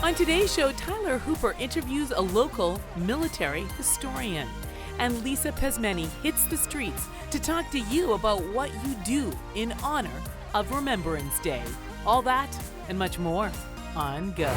On today's show, Tyler Hooper interviews a local military historian, and Lisa Pesmeni hits the streets to talk to you about what you do in honor of Remembrance Day. All that and much more on Go.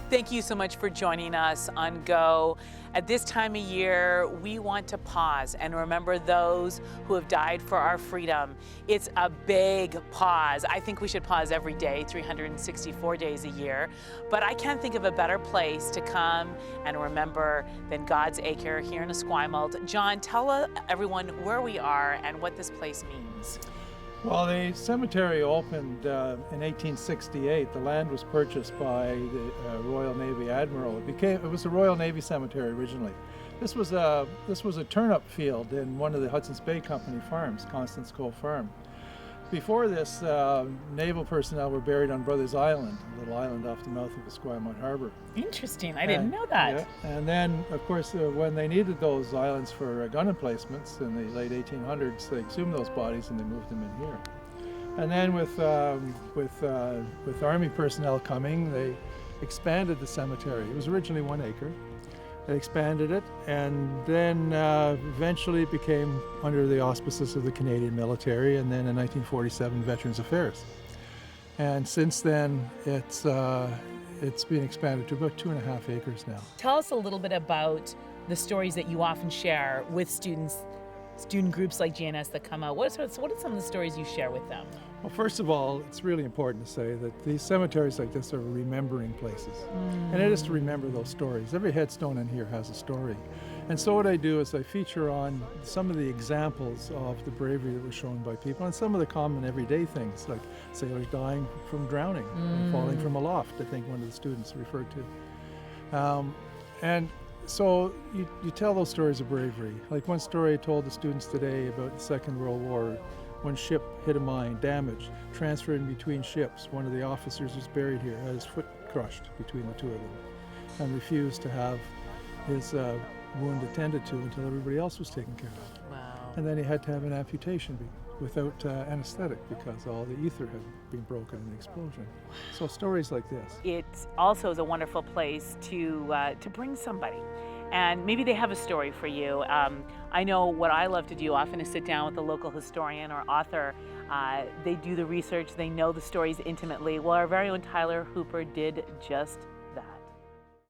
Thank you so much for joining us on Go. At this time of year, we want to pause and remember those who have died for our freedom. It's a big pause. I think we should pause every day, 364 days a year. But I can't think of a better place to come and remember than God's Acre here in Esquimalt. John, tell everyone where we are and what this place means. Well, the cemetery opened in 1868. The land was purchased by the Royal Navy Admiral. It was the Royal Navy Cemetery originally. This was a turnip field in one of the Hudson's Bay Company farms, Constance Cove Farm. Before this, naval personnel were buried on Brothers Island, a little island off the mouth of Esquimalt Harbor. Interesting. I didn't know that. Yeah. And then, of course, when they needed those islands for gun emplacements in the late 1800s, they exhumed those bodies and they moved them in here. And then with Army personnel coming, they expanded the cemetery. It was originally 1 acre. They expanded it, and then eventually it became under the auspices of the Canadian military, and then in 1947, Veterans Affairs. And since then, it's been expanded to about 2.5 acres now. Tell us a little bit about the stories that you often share with student groups like GNS that come out. What are some of the stories you share with them? Well, first of all, it's really important to say that these cemeteries like this are remembering places. And it is to remember those stories. Every headstone in here has a story. And so what I do is I feature on some of the examples of the bravery that was shown by people and some of the common everyday things, like sailors dying from drowning and falling from aloft, I think one of the students referred to. And so you tell those stories of bravery. Like one story I told the students today about the Second World War. One ship hit a mine, damaged, transferring between ships. One of the officers was buried here, had his foot crushed between the two of them, and refused to have his wound attended to until everybody else was taken care of. Wow. And then he had to have an amputation without anesthetic because all the ether had been broken in the explosion. So stories like this. It also is a wonderful place to bring somebody. And maybe they have a story for you. I know what I love to do often is sit down with a local historian or author. They do the research, they know the stories intimately. Well, our very own Tyler Hooper did just